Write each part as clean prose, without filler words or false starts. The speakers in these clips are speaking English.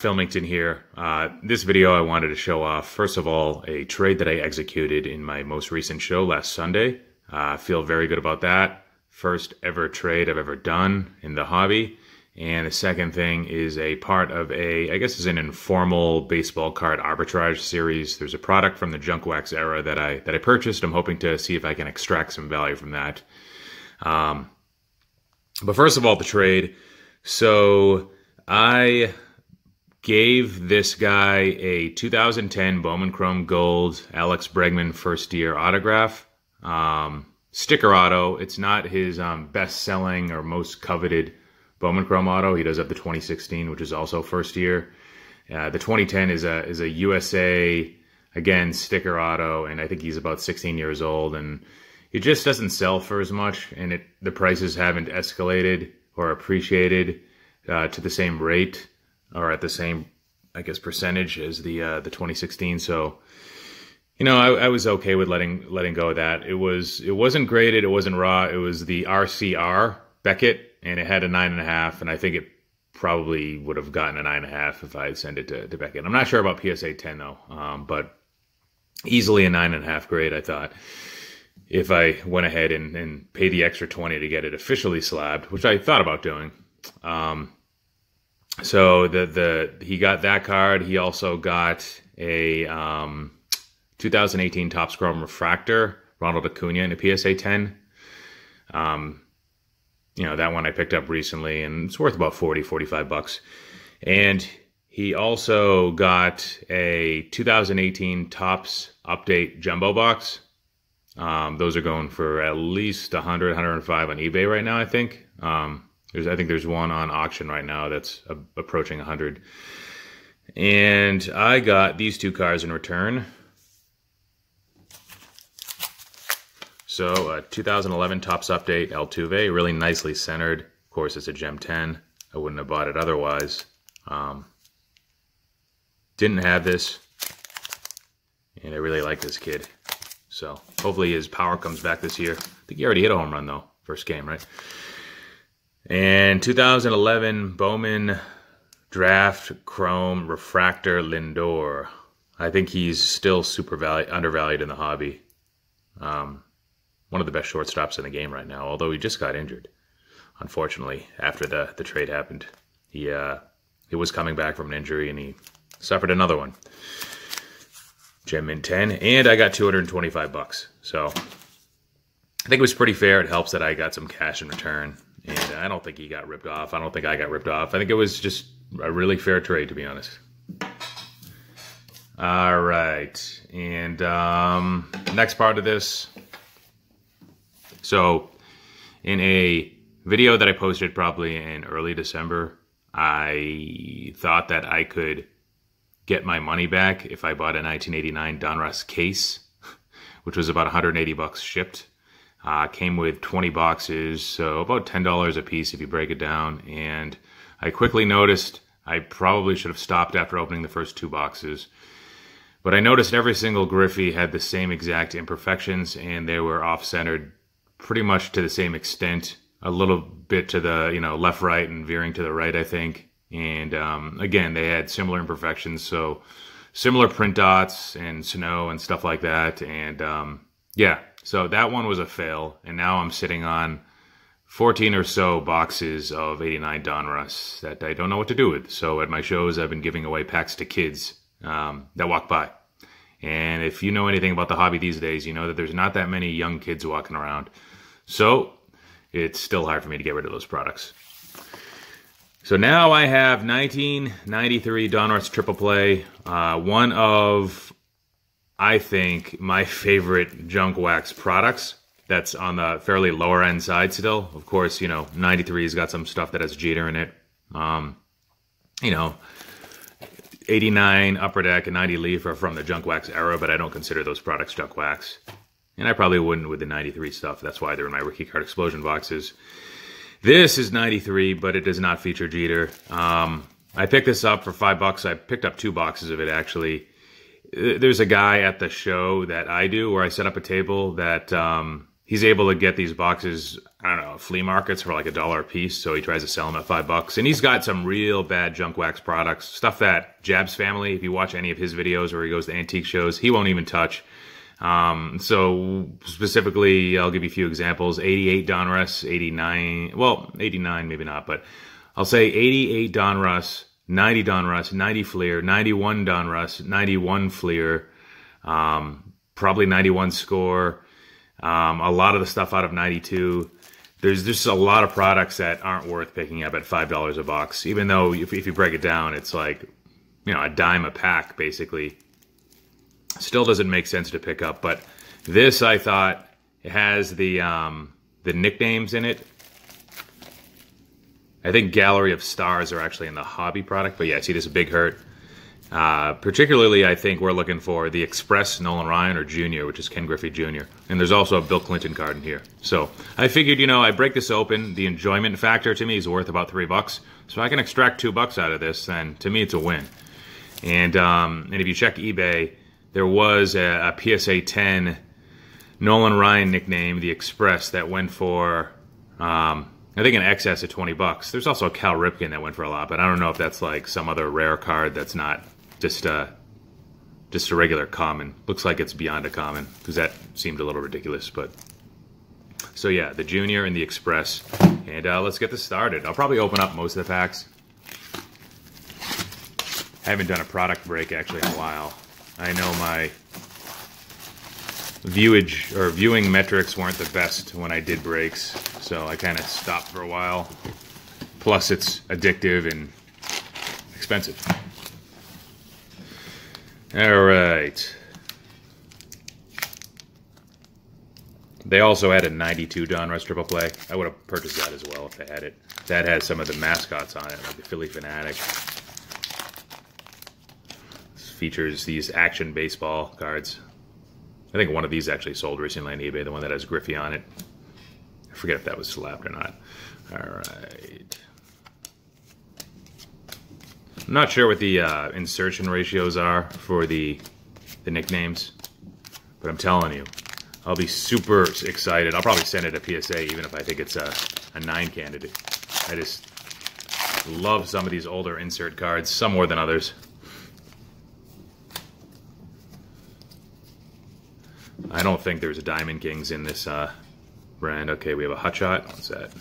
Filmington here. This video I wanted to show off, first of all, a trade that I executed in my most recent show last Sunday. I feel very good about that. First ever trade I've ever done in the hobby. And the second thing is a part of I guess it's an informal baseball card arbitrage series. There's a product from the junk wax era that I purchased. I'm hoping to see if I can extract some value from that. But first of all, the trade. So I gave this guy a 2010 Bowman Chrome Gold Alex Bregman first year autograph. Sticker auto. It's not his best-selling or most coveted Bowman Chrome auto. He does have the 2016, which is also first year. The 2010 is a USA, again, sticker auto, and I think he's about 16 years old, and it just doesn't sell for as much, and the prices haven't escalated or appreciated to the same rate or at the same, I guess, percentage as the 2016. So, you know, I was okay with letting go of that. It wasn't graded, it wasn't raw. It was the RCR Beckett, and it had a 9.5, and I think it probably would have gotten a 9.5 if I had sent it to Beckett. I'm not sure about PSA 10 though, but easily a 9.5 grade, I thought, if I went ahead and paid the extra 20 to get it officially slabbed, which I thought about doing. So he got that card. He also got a 2018 Topps Chrome Refractor, Ronald Acuna in a PSA 10. You know, that one I picked up recently, and it's worth about 40, 45 bucks. And he also got a 2018 Topps Update Jumbo Box. Those are going for at least 100, 105 on eBay right now, I think. I think there's one on auction right now that's approaching 100. And I got these two cards in return. So, 2011 Topps Update Altuve, really nicely centered. Of course, it's a Gem 10. I wouldn't have bought it otherwise. Didn't have this, and I really like this kid. So, hopefully his power comes back this year. I think he already hit a home run, though, first game, right? And 2011 Bowman Draft Chrome Refractor Lindor. I think he's still super undervalued in the hobby. One of the best shortstops in the game right now, although he just got injured, unfortunately, after the trade happened. He was coming back from an injury, and he suffered another one. Gem Mint 10, and I got 225 bucks. So I think it was pretty fair. It helps that I got some cash in return, and I don't think he got ripped off. I don't think I got ripped off. I think it was just a really fair trade, to be honest. All right, and next part of this. So in a video that I posted probably in early December, I thought that I could get my money back if I bought a 1989 Donruss case, which was about 180 bucks shipped. Came with 20 boxes, so about $10 a piece if you break it down. And I quickly noticed I probably should have stopped after opening the first two boxes. But I noticed every single Griffey had the same exact imperfections, and they were off-centered pretty much to the same extent. A little bit to the, left, right, and veering to the right, I think. And again, they had similar imperfections, so similar print dots and snow and stuff like that. And yeah, so that one was a fail. And now I'm sitting on 14 or so boxes of 89 Donruss that I don't know what to do with. So at my shows, I've been giving away packs to kids that walk by. And if you know anything about the hobby these days, you know that there's not that many young kids walking around. So it's still hard for me to get rid of those products. So now I have 1993 Donruss Triple Play, one of, I think, my favorite junk wax products. That's on the fairly lower end side still. Of course, 93's got some stuff that has Jeter in it. 89 Upper Deck and 90 Leaf are from the junk wax era, but I don't consider those products junk wax. And I probably wouldn't with the 93 stuff. That's why they're in my Rookie Card Explosion boxes. This is 93, but it does not feature Jeter. I picked this up for $5. I picked up 2 boxes of it, actually. There's a guy at the show that I do where I set up a table that he's able to get these boxes, I don't know, flea markets for like $1 a piece, so he tries to sell them at $5. And he's got some real bad junk wax products, stuff that Jab's family, if you watch any of his videos where he goes to antique shows, he won't even touch. So specifically, I'll give you a few examples. 88 Donruss, 89, well, 89 maybe not, but I'll say 88 Donruss, 90 Donruss, 90 Fleer, 91 Donruss, 91 Fleer, probably 91 Score, a lot of the stuff out of 92. There's just a lot of products that aren't worth picking up at $5 a box, even though if you break it down, it's like, you know, a dime a pack, basically. Still doesn't make sense to pick up, but this, I thought, it has the nicknames in it. I think Gallery of Stars are actually in the hobby product, but yeah, see, this is a big hurt. Particularly, I think we're looking for the Express Nolan Ryan or Jr., which is Ken Griffey Jr. And there's also a Bill Clinton card in here. So I figured, you know, I break this open. The enjoyment factor to me is worth about $3. So I can extract $2 out of this, then to me it's a win. And if you check eBay, there was a PSA 10 Nolan Ryan nickname, the Express, that went for, I think, in excess of $20. There's also a Cal Ripken that went for a lot, but I don't know if that's like some other rare card that's not just a regular common. Looks like it's beyond a common, because that seemed a little ridiculous. But so yeah, the Junior and the Express. And let's get this started. I'll probably open up most of the packs. I haven't done a product break actually in a while. I know my viewing metrics weren't the best when I did breaks, so I kind of stopped for a while. Plus, it's addictive and expensive. All right. They also had a 92 Donruss Triple Play. I would have purchased that as well if they had it. That has some of the mascots on it, like the Philly Fanatic. This features these action baseball cards. I think one of these actually sold recently on eBay, the one that has Griffey on it. I forget if that was slapped or not. All right. I'm not sure what the insertion ratios are for the nicknames, but I'm telling you, I'll be super excited. I'll probably send it a PSA even if I think it's a 9 candidate. I just love some of these older insert cards, some more than others. I don't think there's a Diamond Kings in this brand. Okay, we have a Hot Shot. What's that?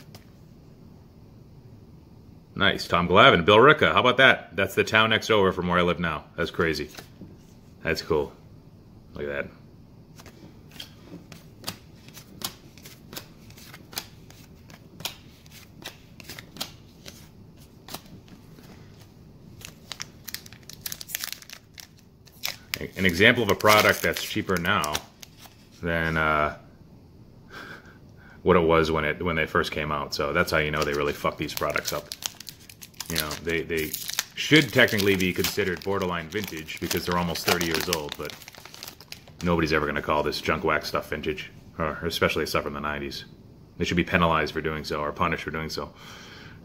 Nice. Tom Glavine, Bill Ricca. How about that? That's the town next over from where I live now. That's crazy. That's cool. Look at that. An example of a product that's cheaper now than what it was when they first came out. So that's how you know they really fucked these products up. You know, they should technically be considered borderline vintage because they're almost 30 years old, but nobody's ever going to call this junk wax stuff vintage, or especially stuff from the 90s. They should be penalized for doing so, or punished for doing so.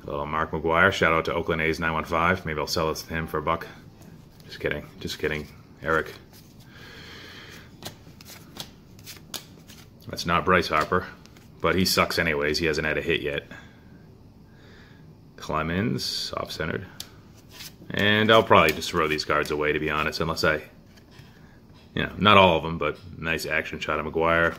A little Mark McGuire. Shout out to Oakland A's 915. Maybe I'll sell this to him for $1. Just kidding. Just kidding. Eric. That's not Bryce Harper, but he sucks anyways. He hasn't had a hit yet. Clemens, off-centered. And I'll probably just throw these cards away, to be honest, unless I, you know, not all of them, but nice action shot of McGuire.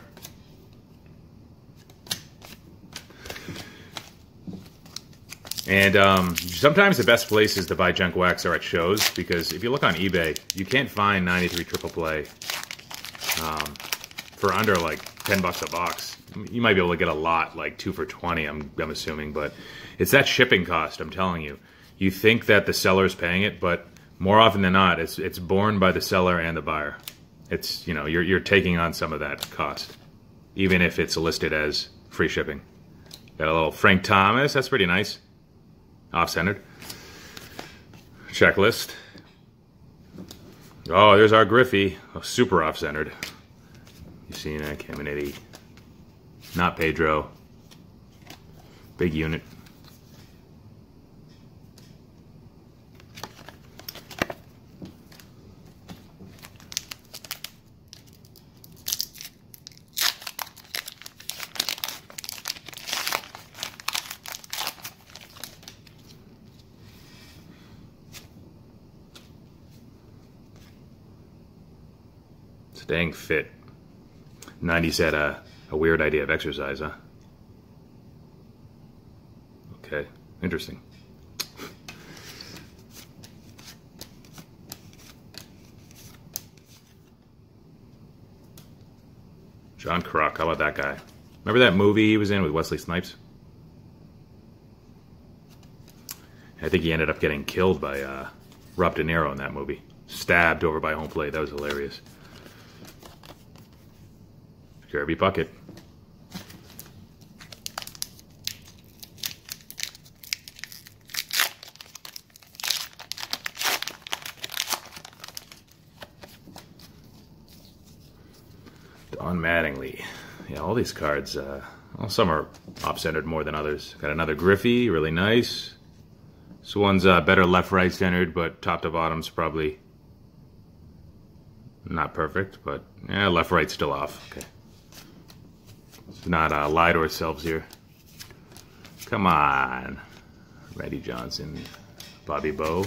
And sometimes the best places to buy junk wax are at shows, because if you look on eBay, you can't find 93 Triple Play for under like $10 a box. You might be able to get a lot, like 2 for $20, I'm assuming, but it's that shipping cost, I'm telling you. You think that the seller's paying it, but more often than not, it's borne by the seller and the buyer. It's, you know, you're taking on some of that cost, even if it's listed as free shipping. Got a little Frank Thomas, that's pretty nice. Off-centered. Checklist. Oh, there's our Griffey. Oh, super off-centered. You seen that, Caminiti. Not Pedro. Big unit. Staying fit. 90s had a weird idea of exercise, huh? Okay, interesting. John Kruk, how about that guy? Remember that movie he was in with Wesley Snipes? I think he ended up getting killed by Rob De Niro in that movie. Stabbed over by home plate. That was hilarious. Kirby Puckett. Don Mattingly. Yeah, all these cards, well, some are off-centered more than others. Got another Griffey, really nice. This one's better left-right centered, but top to bottom's probably not perfect, but yeah, left-right's still off. Okay. Let's not lie to ourselves here. Come on. Randy Johnson, Bobby Bowe.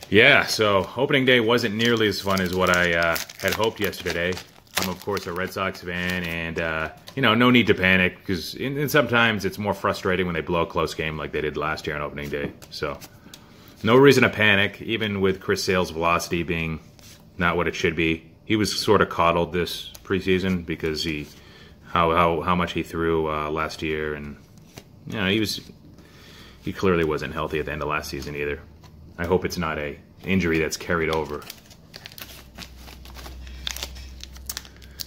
Yeah, so opening day wasn't nearly as fun as what I had hoped yesterday. I'm, of course, a Red Sox fan, and, you know, no need to panic, because sometimes it's more frustrating when they blow a close game like they did last year on opening day. So, no reason to panic, even with Chris Sale's velocity being not what it should be. He was sort of coddled this preseason because how much he threw last year, and, you know, he clearly wasn't healthy at the end of last season either. I hope it's not an injury that's carried over.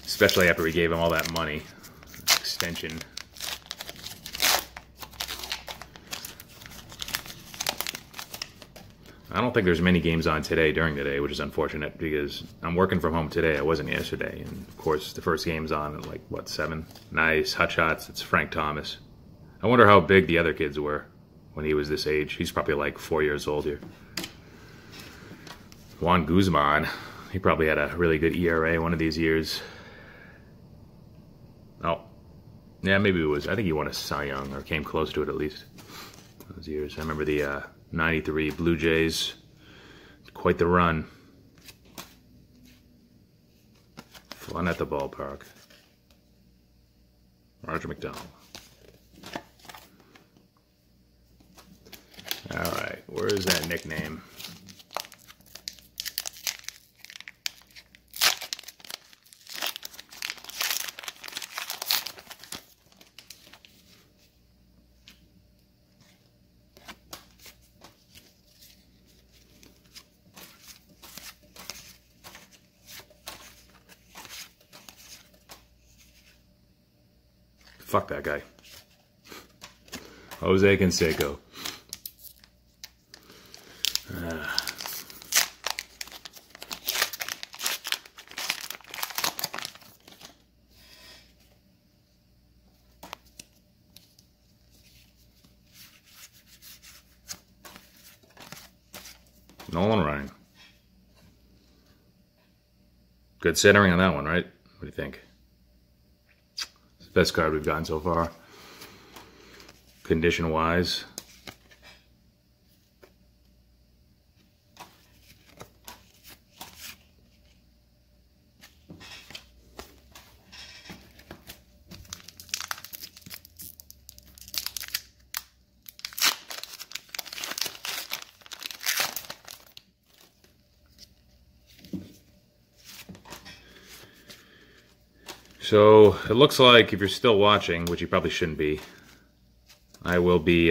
Especially after we gave him all that money. Extension. I don't think there's many games on today during the day, which is unfortunate because I'm working from home today. I wasn't yesterday. And of course, the first game's on at like, what, 7? Nice. Hot shots. It's Frank Thomas. I wonder how big the other kids were when he was this age. He's probably like 4 years old here. Juan Guzman. He probably had a really good ERA one of these years. Oh. Yeah, maybe it was. I think he won a Cy Young, or came close to it at least. Those years. I remember the 93 Blue Jays. Quite the run. Fun at the ballpark. Roger McDonald. Alright, where is that nickname? Fuck that guy. Jose Canseco. Nolan Ryan. Good centering on that one, right? What do you think? It's the best card we've gotten so far. Condition-wise. So, it looks like, if you're still watching, which you probably shouldn't be, I will be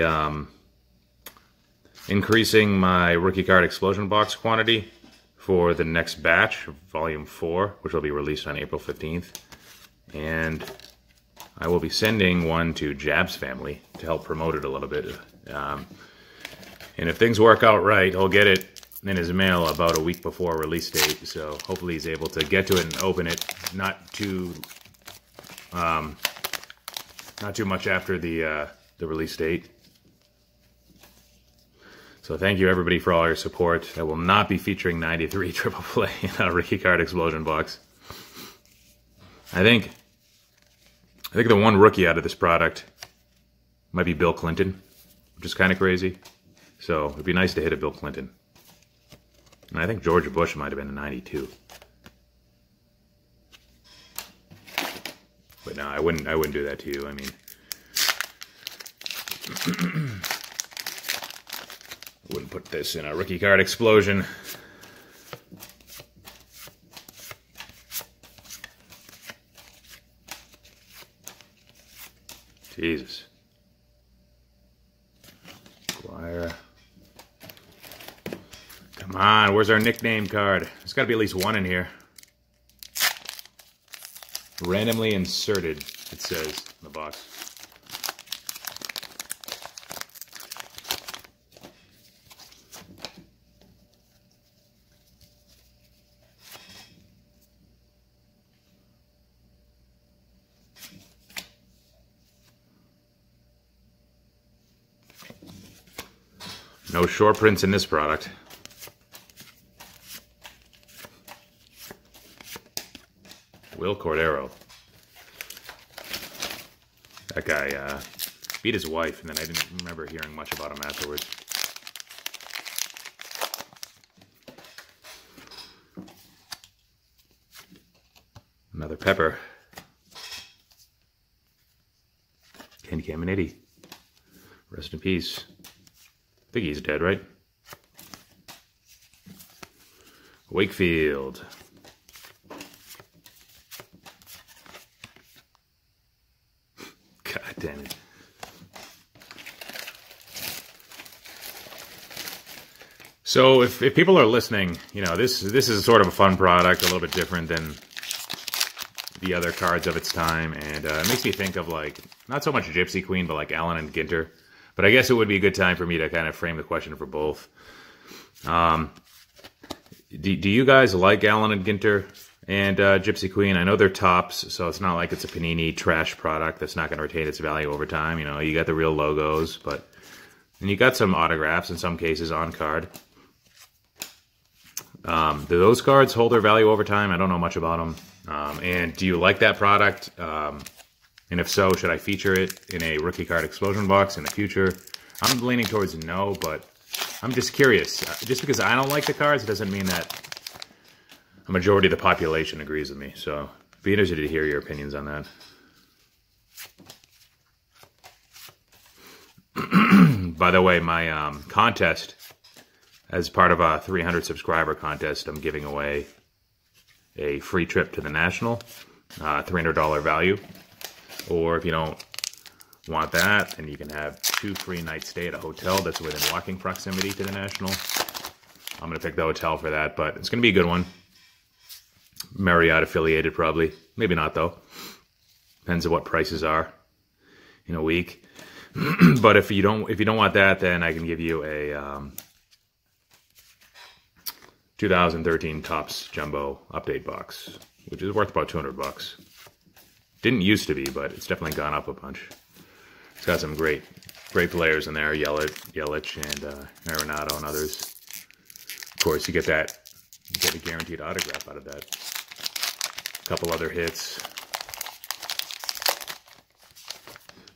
increasing my rookie card explosion box quantity for the next batch, volume 4, which will be released on April 15th. And I will be sending one to Jab's family to help promote it a little bit. And if things work out right, he'll get it in his mail about a week before release date. So hopefully he's able to get to it and open it not too much after the release date. So thank you everybody for all your support. I will not be featuring 93 Triple Play in a rookie card explosion box. I think the one rookie out of this product might be Bill Clinton, which is kind of crazy. So it'd be nice to hit a Bill Clinton. And I think George Bush might have been a 92. But no, I wouldn't do that to you. I mean, I wouldn't put this in a rookie card explosion. Jesus. Dwyer. Come on, where's our nickname card? There's got to be at least one in here. Randomly inserted, it says in the box. No short prints in this product. Will Cordero. That guy beat his wife, and then I didn't remember hearing much about him afterwards. Another Pepper. Ken Caminiti. Rest in peace. I think he's dead, right? Wakefield. God damn it. So if people are listening, you know, this is sort of a fun product, a little bit different than the other cards of its time, and it makes me think of, like, not so much Gypsy Queen, but like Allen and Ginter. But I guess it would be a good time for me to kind of frame the question for both. Do you guys like Allen and Ginter and Gypsy Queen? I know they're tops, so it's not like it's a Panini trash product that's not going to retain its value over time. You know, you got the real logos, and you got some autographs in some cases on card. Do those cards hold their value over time? I don't know much about them. And do you like that product? And if so, should I feature it in a rookie card explosion box in the future? I'm leaning towards no, but I'm just curious. Just because I don't like the cards, it doesn't mean that a majority of the population agrees with me. So be interested to hear your opinions on that. By the way, my contest, as part of a 300 subscriber contest, I'm giving away a free trip to the National, $300 value. Or if you don't want that, then you can have 2 free nights stay at a hotel that's within walking proximity to the National. I'm going to pick the hotel for that, but it's going to be a good one. Marriott affiliated probably. Maybe not though. Depends on what prices are in a week. But if you don't want that, then I can give you a 2013 Topps Jumbo update box, which is worth about $200. Didn't used to be, but it's definitely gone up a bunch. It's got some great players in there, Yelich and Arenado and others. Of course, you get a guaranteed autograph out of that. A couple other hits.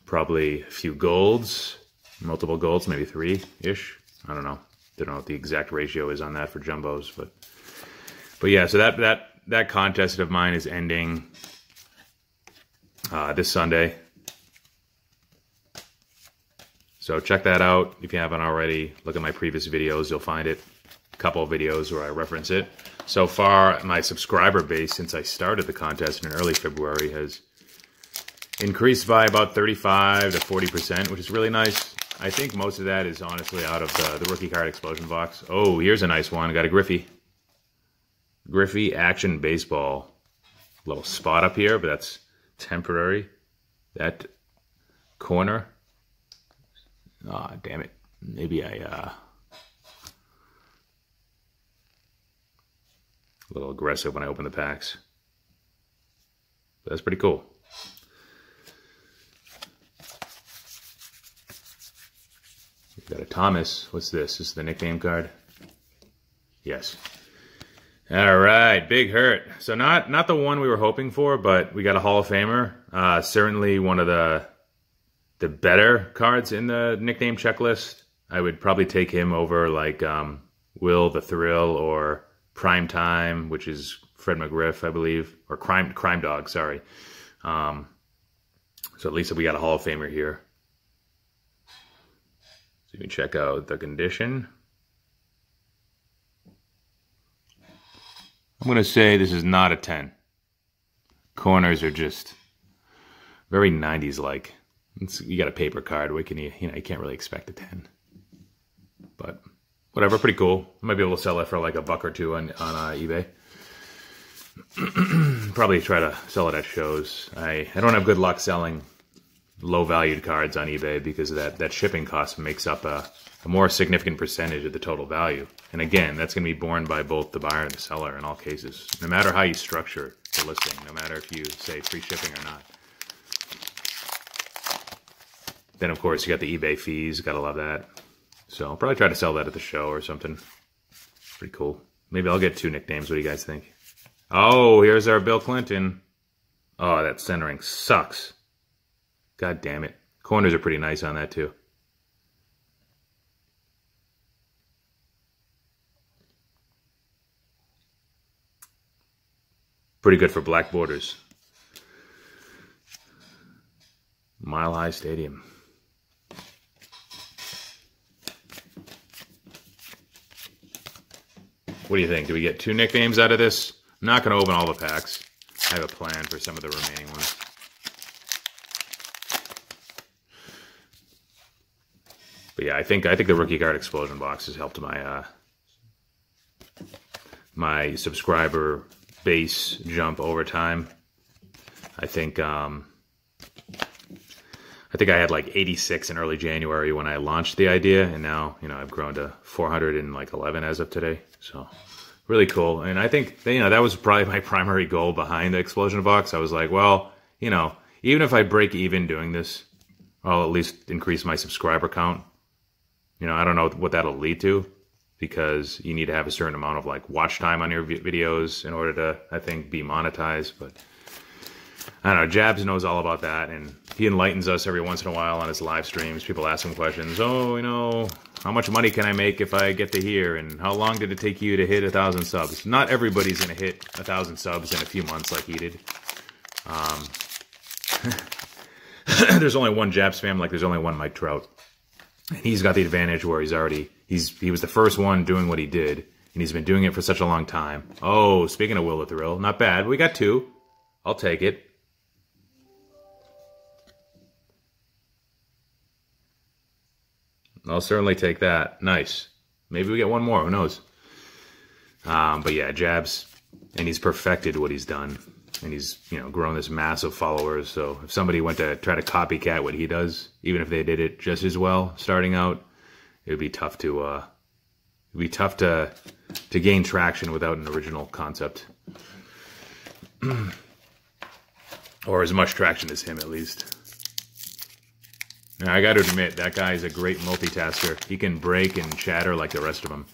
Probably a few golds, multiple golds, maybe 3-ish. I don't know. Don't know what the exact ratio is on that for jumbos, but yeah. So that contest of mine is ending this Sunday. So check that out if you haven't already. Look at my previous videos, you'll find it. A couple of videos where I reference it. So far, my subscriber base since I started the contest in early February has increased by about 35 to 40%, which is really nice. I think most of that is honestly out of the rookie card explosion box. Oh, here's a nice one. Got a Griffey. Griffey Action Baseball. Little spot up here, but that's temporary. That corner. Ah, oh, damn it. Maybe a little aggressive when I open the packs. But that's pretty cool. We've got a Thomas. What's this? This is the nickname card? Yes. All right, Big Hurt. So not the one we were hoping for, but we got a Hall of Famer. Certainly one of the better cards in the nickname checklist. I would probably take him over like Will the Thrill or Prime Time, which is Fred McGriff, I believe, or Crime Dog. Sorry. So at least we got a Hall of Famer here. So you can check out the condition. I'm going to say this is not a 10. Corners are just very 90s-like. You got a paper card. You can't really expect a 10. But whatever, pretty cool. I might be able to sell it for like $1 or $2 on eBay. Probably try to sell it at shows. I don't have good luck selling low-valued cards on eBay because that shipping cost makes up a more significant percentage of the total value. And again, that's going to be borne by both the buyer and the seller in all cases, no matter how you structure the listing, no matter if you say free shipping or not. Then, of course, you got the eBay fees. Got to love that. So I'll probably try to sell that at the show or something. Pretty cool. Maybe I'll get 2 nicknames. What do you guys think? Oh, here's our Bill Clinton. Oh, that centering sucks. God damn it. Corners are pretty nice on that, too. Pretty good for black borders. Mile High Stadium. What do you think? Do we get 2 nicknames out of this? I'm not going to open all the packs. I have a plan for some of the remaining ones. But yeah, I think the rookie card explosion box has helped my my subscriber base jump over time. I think I had like 86 in early January when I launched the idea, and now I've grown to 411 as of today. So really cool. And I think that was probably my primary goal behind the explosion box. I was like, well, even if I break even doing this, I'll at least increase my subscriber count. I don't know what that'll lead to, because you need to have a certain amount of like watch time on your videos in order to, I think, be monetized. But I don't know, Jabs knows all about that, and he enlightens us every once in a while on his live streams. People ask him questions. Oh, how much money can I make if I get to here? And how long did it take you to hit 1,000 subs? Not everybody's going to hit 1,000 subs in a few months like he did. There's only one Jabs fam, like there's only one Mike Trout. And he's got the advantage where he was the first one doing what he did, and he's been doing it for such a long time. Oh, speaking of Will the Thrill, not bad. We got 2. I'll take it. I'll certainly take that. Nice. Maybe we get 1 more. Who knows? But yeah, Jabs, and he's perfected what he's done. And he's, grown this massive followers. So if somebody went to try to copycat what he does, even if they did it just as well starting out, it would be tough to gain traction without an original concept. Or as much traction as him, at least. Now, I got to admit, that guy is a great multitasker. He can break and chatter like the rest of them.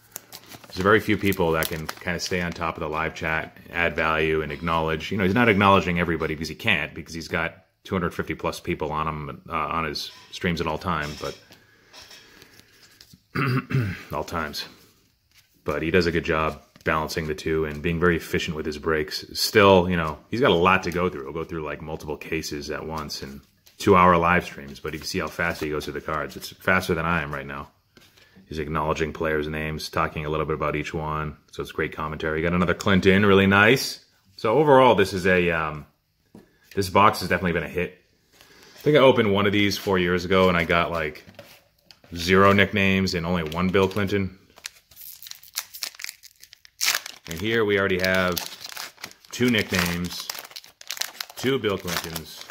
There's very few people that can kind of stay on top of the live chat, add value, and acknowledge. He's not acknowledging everybody because he can't, because he's got 250 plus people on him on his streams at all time, but all times. But he does a good job balancing the two and being very efficient with his breaks. Still, he's got a lot to go through. He'll go through like multiple cases at once and 2-hour live streams. But you can see how fast he goes through the cards. It's faster than I am right now. He's acknowledging players' names, talking a little bit about each one. So it's great commentary. Got another Clinton, really nice. So overall, this is this box has definitely been a hit. I think I opened one of these 4 years ago, and I got like 0 nicknames and only 1 Bill Clinton. And here we already have 2 nicknames, 2 Bill Clintons,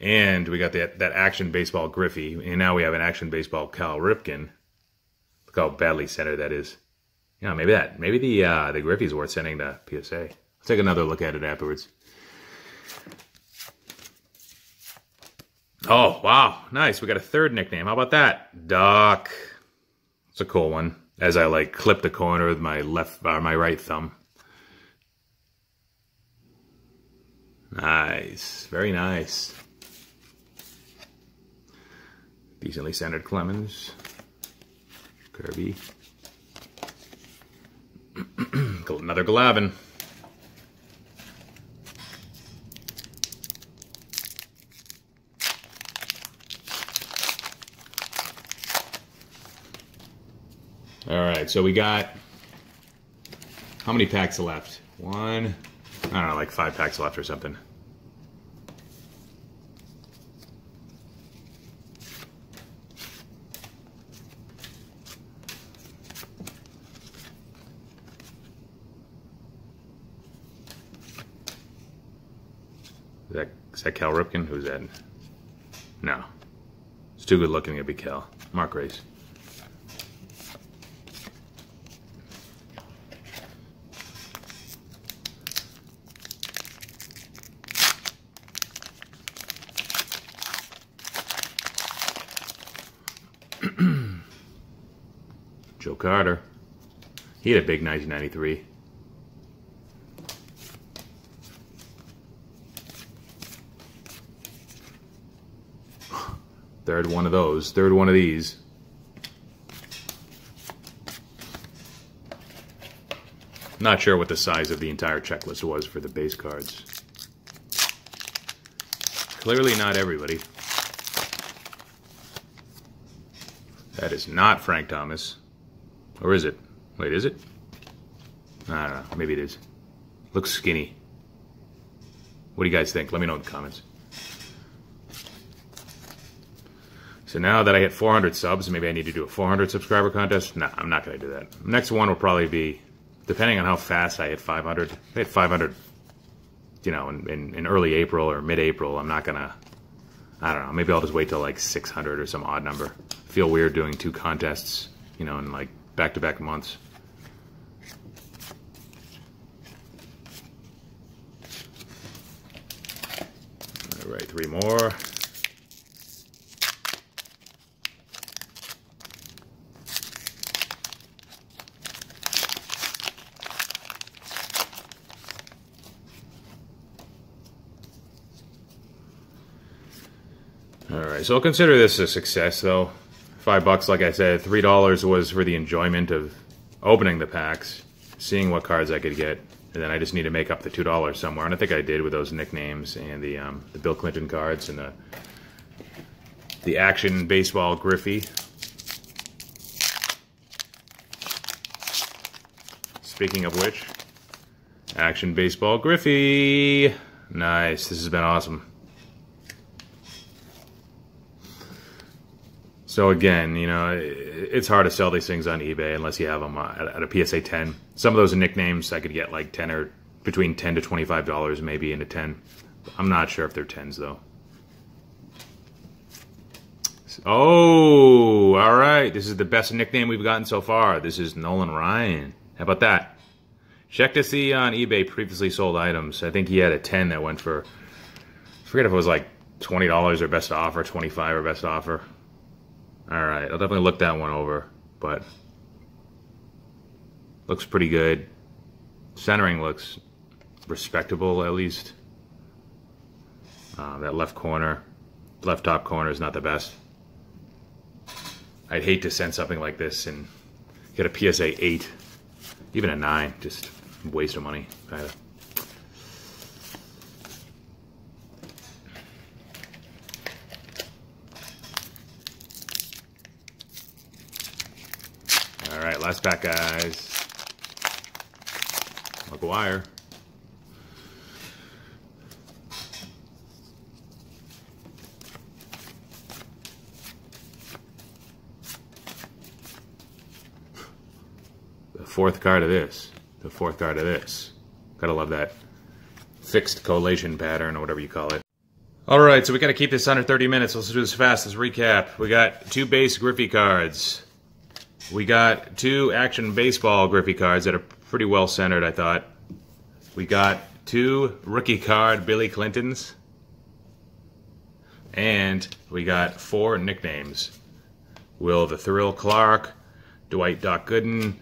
and we got that Action Baseball Griffey, and now we have an Action Baseball Cal Ripken. Look how badly centered that is. Maybe the Griffey's worth sending to PSA. I'll take another look at it afterwards. Oh, wow. Nice. We got a 3rd nickname. How about that? Doc. It's a cool one. As I clip the corner with my my right thumb. Nice. Very nice. Decently centered Clemens. Kirby. Another Glavin. All right, so we got, how many packs left? I don't know, like 5 packs left or something. Is that Cal Ripken? Who's that? No. It's too good looking to be Cal. Mark Grace. Joe Carter. He had a big 1993. Third one of those. Third one of these. Not sure what the size of the entire checklist was for the base cards. Clearly not everybody. That is not Frank Thomas. Or is it? Wait, is it? I don't know. Maybe it is. Looks skinny. What do you guys think? Let me know in the comments. So now that I hit 400 subs, maybe I need to do a 400 subscriber contest. Nah, I'm not going to do that. Next one will probably be, depending on how fast I hit 500. If I hit 500, you know, in early April or mid-April, I'm not going to, I don't know, maybe I'll just wait till like 600 or some odd number. I feel weird doing 2 contests, you know, in like back-to-back months. All right, 3 more. Alright, so I'll consider this a success though. $5, like I said. $3 was for the enjoyment of opening the packs, seeing what cards I could get, and then I just need to make up the $2 somewhere, and I think I did with those nicknames and the Bill Clinton cards and the Action Baseball Griffey. Speaking of which, Action Baseball Griffey! Nice, this has been awesome. So again, you know, it's hard to sell these things on eBay unless you have them at a PSA 10. Some of those nicknames I could get like 10 or between $10 to $25 maybe into 10. I'm not sure if they're 10s though. Oh, all right. This is the best nickname we've gotten so far. This is Nolan Ryan. How about that? Check to see on eBay previously sold items. I think he had a 10 that went for, I forget if it was like $20 or best offer, $25 or best offer. Alright, I'll definitely look that one over, but looks pretty good. Centering looks respectable, at least. That left corner, left top corner is not the best. I'd hate to send something like this and get a PSA 8, even a 9, just a waste of money, kind of. Alright, last pack, guys. McGuire. The fourth card of this. The fourth card of this. Gotta love that fixed collation pattern or whatever you call it. Alright, so we gotta keep this under 30 minutes. Let's do this fast. Let's recap. We got 2 base Griffey cards. We got 2 Action Baseball Griffey cards that are pretty well centered, I thought. We got 2 rookie card Billy Clintons. And we got 4 nicknames. Will the Thrill Clark, Dwight Doc Gooden,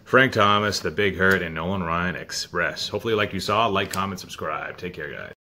Frank Thomas, The Big Hurt, and Nolan Ryan Express. Hopefully, like you saw, like, comment, subscribe. Take care, guys.